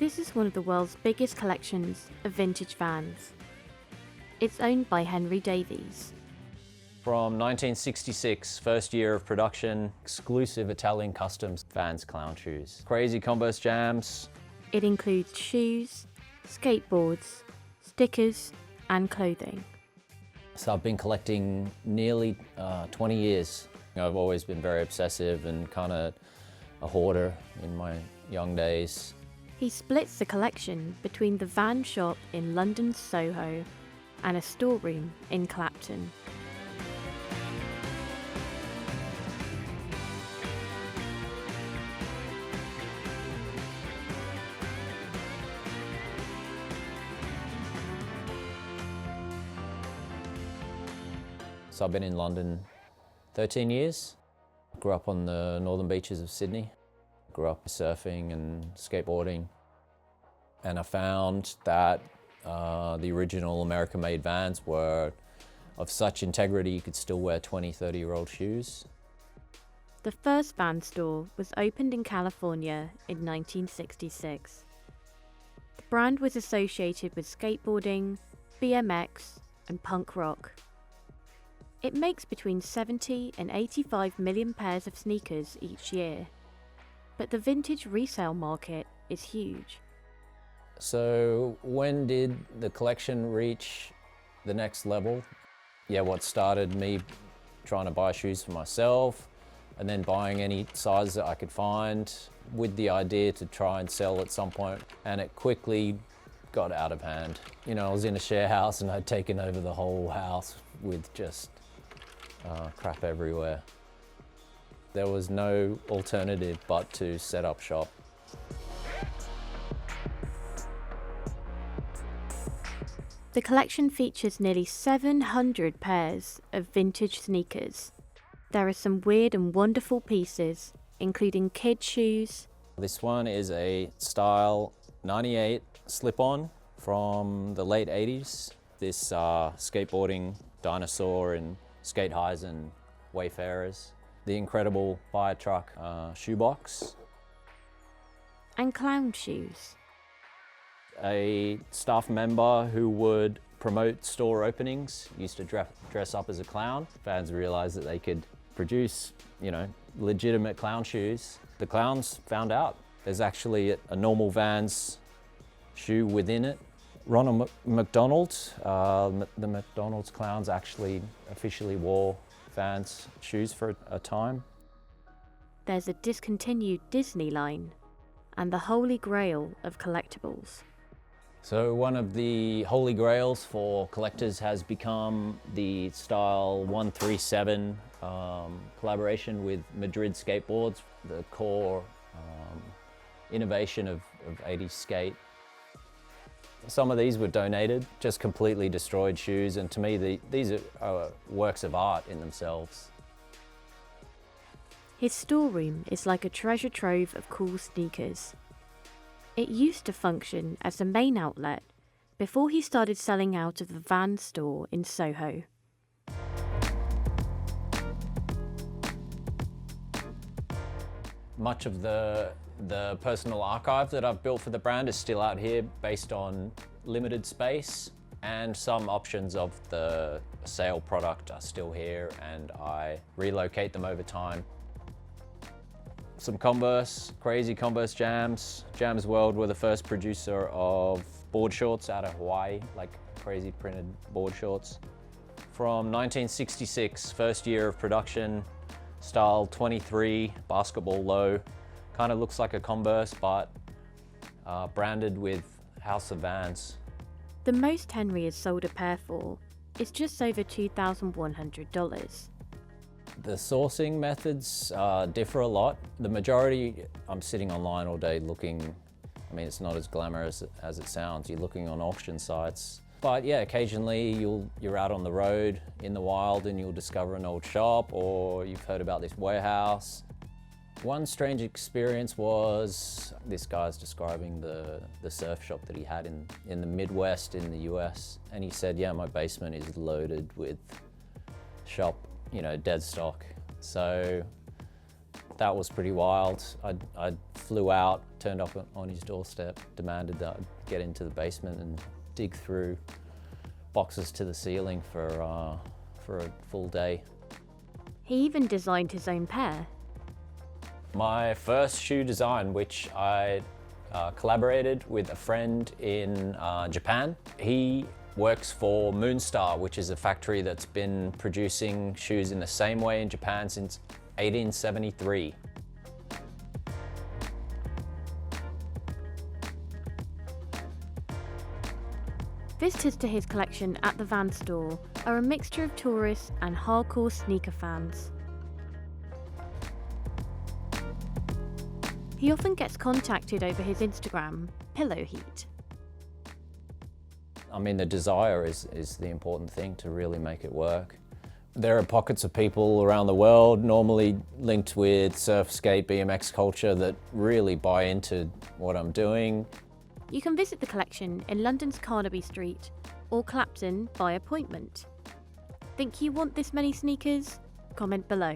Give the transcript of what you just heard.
This is one of the world's biggest collections of vintage vans. It's owned by Henry Davies. From 1966, first year of production, exclusive Italian customs Vans clown shoes. Crazy Converse jams. It includes shoes, skateboards, stickers, and clothing. So I've been collecting nearly 20 years. I've always been very obsessive and kind of a hoarder in my young days. He splits the collection between the van shop in London's Soho and a storeroom in Clapton. So I've been in London 13 years. Grew up on the northern beaches of Sydney. Grew up surfing and skateboarding. And I found that the original American-made Vans were of such integrity you could still wear 20, 30-year-old shoes. The first van store was opened in California in 1966. The brand was associated with skateboarding, BMX, and punk rock. It makes between 70 and 85 million pairs of sneakers each year, but the vintage resale market is huge. So when did the collection reach the next level? Yeah, what started me trying to buy shoes for myself and then buying any size that I could find with the idea to try and sell at some point, and it quickly got out of hand. You know, I was in a share house and I'd taken over the whole house with just crap everywhere. There was no alternative but to set up shop. The collection features nearly 700 pairs of vintage sneakers. There are some weird and wonderful pieces, including kid shoes. This one is a style 98 slip-on from the late 80s. This skateboarding dinosaur in skate highs and Wayfarers. The incredible fire truck shoebox. And clown shoes. A staff member who would promote store openings used to dress up as a clown. Fans realized that they could produce, you know, legitimate clown shoes. The clowns found out there's actually a normal Vans shoe within it. Ronald McDonald, the McDonald's clowns actually officially wore Vans shoes for a time. There's a discontinued Disney line and the holy grail of collectibles. So one of the holy grails for collectors has become the Style 137 collaboration with Madrid Skateboards, the core innovation of 80s skate. Some of these were donated, just completely destroyed shoes, and to me these are works of art in themselves. His storeroom is like a treasure trove of cool sneakers. It used to function as the main outlet before he started selling out of the Vans store in Soho. Much of the personal archive that I've built for the brand is still out here based on limited space, and some options of the sale product are still here and I relocate them over time. Some Converse, Crazy Converse jams. Jams World were the first producer of board shorts out of Hawaii, like crazy printed board shorts. From 1966, first year of production, style 23, basketball low. Kind of looks like a Converse, but branded with House of Vans. The most Henry has sold a pair for is just over $2,100. The sourcing methods differ a lot. The majority, I'm sitting online all day looking, I mean, it's not as glamorous as it sounds. You're looking on auction sites. But yeah, occasionally you're out on the road in the wild and you'll discover an old shop, or you've heard about this warehouse. One strange experience was, this guy's describing the surf shop that he had in the Midwest in the US. And he said, yeah, my basement is loaded with shop, you know, dead stock. So that was pretty wild. I flew out turned up on his doorstep, demanded that I get into the basement and dig through boxes to the ceiling for a full day. He even designed his own pair. My first shoe design, which I collaborated with a friend in Japan. He works for Moonstar, which is a factory that's been producing shoes in the same way in Japan since 1873. Visitors to his collection at the van store are a mixture of tourists and hardcore sneaker fans. He often gets contacted over his Instagram, Pillow Heat. I mean, the desire is the important thing to really make it work. There are pockets of people around the world, normally linked with surf, skate, BMX culture, that really buy into what I'm doing. You can visit the collection in London's Carnaby Street or Clapton by appointment. Think you want this many sneakers? Comment below.